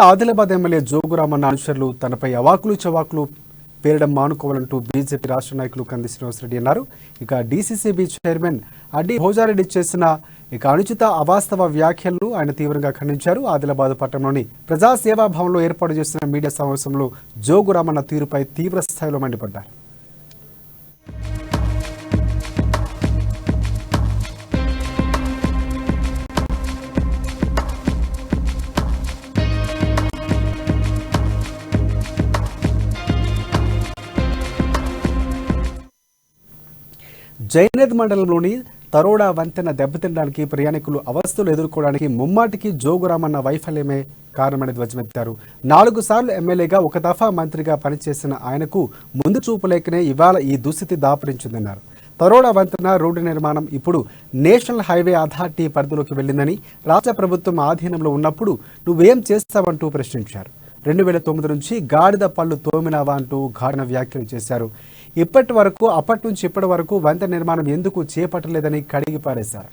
Adilabad MLA Jogu Ramanna అనుచరులు తనపై అవాకులు చవాకులు పేరడం మానుకోవాలంటూ బీజేపీ రాష్ట్ర నాయకులు కంది శ్రీనివాసరెడ్డి అన్నారు. ఇక డీసీసీబీ చైర్మన్ అడ్డి భోజారెడ్డి చేసిన అనుచిత అవాస్తవ వ్యాఖ్యలను ఆయన తీవ్రంగా ఖండించారు. ఆదిలాబాద్ పట్టణంలోని ప్రజాసేవా భవన్లో ఏర్పాటు చేసిన మీడియా సమావేశంలో జోగురామన్న తీరుపై తీవ్ర స్థాయిలో మండిపడ్డారు. జైనద్ మండలంలోని తరోడా వంతెన దెబ్బతినడానికి ప్రయాణికులు అవస్థలు ఎదుర్కోవడానికి ముమ్మాటికి జోగురామన్న వైఫల్యమే కారణమని ధ్వజమెత్తారు. 4 సార్లు ఎమ్మెల్యేగా ఒక దఫా మంత్రిగా పనిచేసిన ఆయనకు ముందు చూపులేకనే ఇవాళ ఈ దుస్థితి దాపురించిందన్నారు. తరోడా వంతెన రోడ్డు నిర్మాణం ఇప్పుడు నేషనల్ హైవే అథారిటీ పరిధిలోకి వెళ్లిందని, రాష్ట్ర ప్రభుత్వం ఆధీనంలో ఉన్నప్పుడు నువ్వేం చేస్తావంటూ ప్రశ్నించారు. 2009 నుంచి గాడిద పళ్ళు తోమినావా అంటూ ఘాటన వ్యాఖ్యలు చేశారు. అప్పటి నుంచి ఇప్పటి వరకు వంతెన నిర్మాణం ఎందుకు చేపట్టలేదని కడిగి పారేశారు.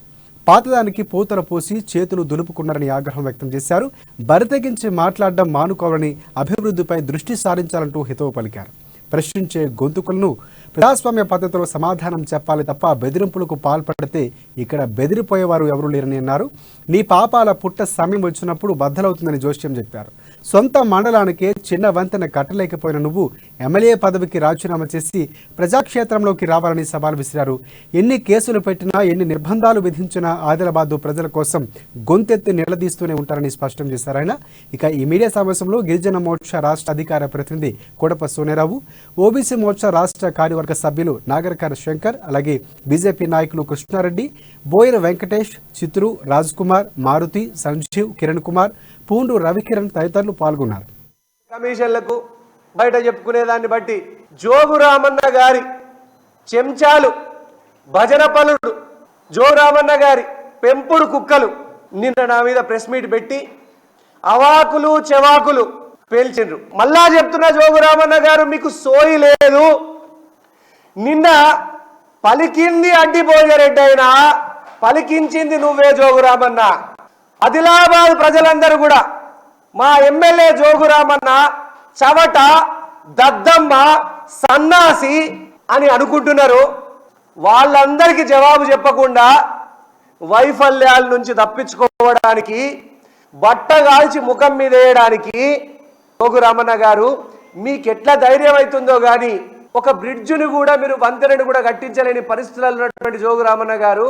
పాతదానికి పూతల పోసి చేతులు దులుపుకున్నారని ఆగ్రహం వ్యక్తం చేశారు. బరితెగించి మాట్లాడడం మానుకోవాలని, అభివృద్ధిపై దృష్టి సారించాలంటూ హితవు పలికారు. ప్రశ్నించే గొంతుకులను ప్రజాస్వామ్య పద్ధతిలో సమాధానం చెప్పాలి తప్ప బెదిరింపులకు పాల్పడితే ఇక్కడ బెదిరిపోయేవారు ఎవరూ లేరని అన్నారు. నీ పాపాల పుట్ట సమయం వచ్చినప్పుడు బద్దలవుతుందని జోష్యం చెప్పారు. సొంత మండలానికే చిన్న వంతెన కట్టలేకపోయిన నువ్వు ఎమ్మెల్యే పదవికి రాజీనామా చేసి ప్రజాక్షేత్రంలోకి రావాలని సవాల్ విసిరారు. ఎన్ని కేసులు పెట్టినా, ఎన్ని నిర్బంధాలు విధించినా ఆదిలాబాద్ ప్రజల కోసం గొంతెత్తి నిలదీస్తూనే ఉంటారని స్పష్టం చేశారు ఆయన. ఇక ఈ మీడియా సమావేశంలో గిరిజన మోర్చా రాష్ట్ర అధికార ప్రతినిధి కోడప సోనేరావు, ఓబీసీ మోర్చా రాష్ట్ర కార్యవర్గ సభ్యులు నాగరకర శంకర్, అలాగే బీజేపీ నాయకులు కృష్ణారెడ్డి, బోయిన వెంకటేష్, చిత్రు, రాజ్ కుమార్, మారుతి, సంజీవ్, కిరణ్ కుమార్, పూండు రవికిరణ్ తదితరులు పాల్గొన్నారు. కమిషన్లకు బయట చెప్పుకునేదాన్ని బట్టి జోగురామన్న గారి చెంచాలు, భజన పనులు, జోగురామన్న గారి పెంపుడు కుక్కలు నిన్న నా మీద ప్రెస్ మీట్ పెట్టి అవాకులు చెవాకులు పేల్చిండ్రు. మళ్ళా చెప్తున్నా, జోగురామన్న గారు మీకు సోయి లేదు. నిన్న పలికింది అడ్డి భోజరెడ్డి అయినా పలికించింది నువ్వే జోగురామన్న. ఆదిలాబాద్ ప్రజలందరూ కూడా మా ఎమ్మెల్యే జోగురామన్న చవట, దద్దమ్మ, సన్నాసి అని అనుకుంటున్నారు. వాళ్ళందరికీ జవాబు చెప్పకుండా వైఫల్యాల నుంచి తప్పించుకోవడానికి, బట్ట కాల్చి ముఖం మీద వేయడానికి జోగురామన్న గారు మీకెట్లా ధైర్యం అవుతుందో కానీ ఒక బ్రిడ్జ్ను కూడా, మీరు వంతెనను కూడా కట్టించలేని పరిస్థితుల్లో ఉన్నటువంటి జోగురామన్న గారు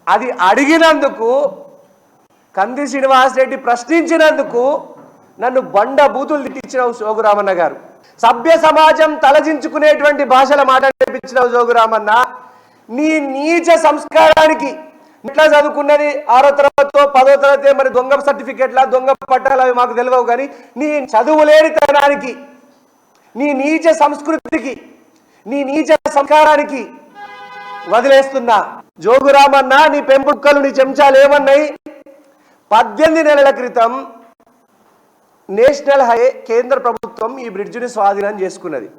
అది అడిగినందుకు, కంది శ్రీనివాసరెడ్డి ప్రశ్నించినందుకు నన్ను బండ బూతులు తిట్టించిన జోగురామన్న గారు. సభ్య సమాజం తలజించుకునేటువంటి భాషల మాట్లాడించిన జోగురామన్న, నీ నీచ సంస్కారానికి ఇట్లా చదువుకున్నది 6వ తరగతితో 10వ తరగతి, మరి దొంగ సర్టిఫికెట్లా, దొంగ పట్టాలు అవి మాకు తెలియవు కానీ నీ చదువులేని తనానికి, నీ నీచ సంస్కృతికి, నీ నీచ సంస్కారానికి వదిలేస్తున్నా. జోగురామన్న, నీ పెంపుక్కలు, నీ చెంచాలు ఏమన్నాయి? 18 నెలల క్రితం నేషనల్ హైవే కేంద్ర ప్రభుత్వం ఈ బ్రిడ్జిని స్వాధీనం చేసుకున్నది,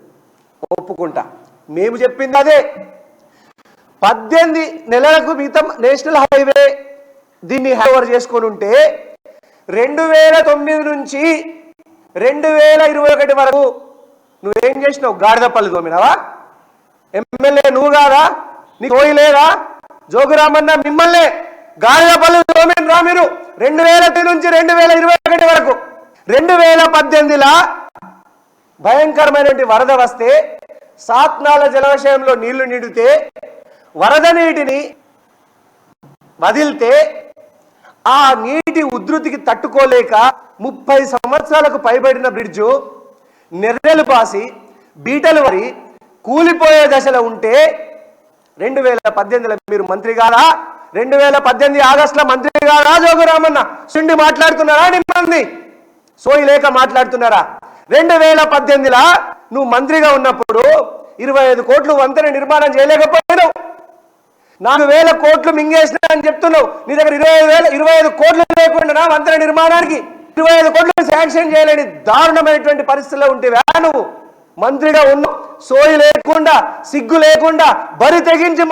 ఒప్పుకుంటా. మేము చెప్పింది అదే. 18 నెలలకు క్రితం నేషనల్ హైవే దీన్ని హ్యాండ్ ఓవర్ చేసుకొని ఉంటే 2009 నుంచి 2021 వరకు నువ్వేం చేసినావు? గాడిదపల్లి తోమినావా? ఎమ్మెల్యే నువ్వు కాదా? నీకు పోయి లేదా? జోగురామన్న మిమ్మల్ని గాడిదపల్లి తోమినరా మీరు 2000 నుంచి 2021 వరకు. 2018లో భయంకరమైనటువంటి వరద వస్తే, సాత్నాల జలాశయంలో నీళ్లు నిండితే, వరద నీటిని వదిలితే ఆ నీటి ఉధృతికి తట్టుకోలేక 30 సంవత్సరాలకు పైబడిన బ్రిడ్జు నెర్రెలు పాసి బీటలు వరి కూలిపోయే దశలో ఉంటే 2018లో మీరు మంత్రి కాదా? 2018 ఆగస్టులో మంత్రి కాదా జోగురామన్న? సుండి మాట్లాడుతున్నారా? నిమ్మంది సోయి లేక మాట్లాడుతున్నారా? 2018లో నువ్వు మంత్రిగా ఉన్నప్పుడు 25 కోట్లు వంతెన నిర్మాణం చేయలేకపోయినావు. 4,000 కోట్లు మింగేసినా అని చెప్తున్నావు. నీ దగ్గర 25 కోట్లు లేకుండా వంతెన నిర్మాణానికి 25 కోట్లు శాంక్షన్ చేయలేని దారుణమైనటువంటి పరిస్థితుల్లో ఉంటేవా నువ్వు మంత్రిగా ఉన్నావు? సోయి లేకుండా, సిగ్గు లేకుండా, బరి తెగించి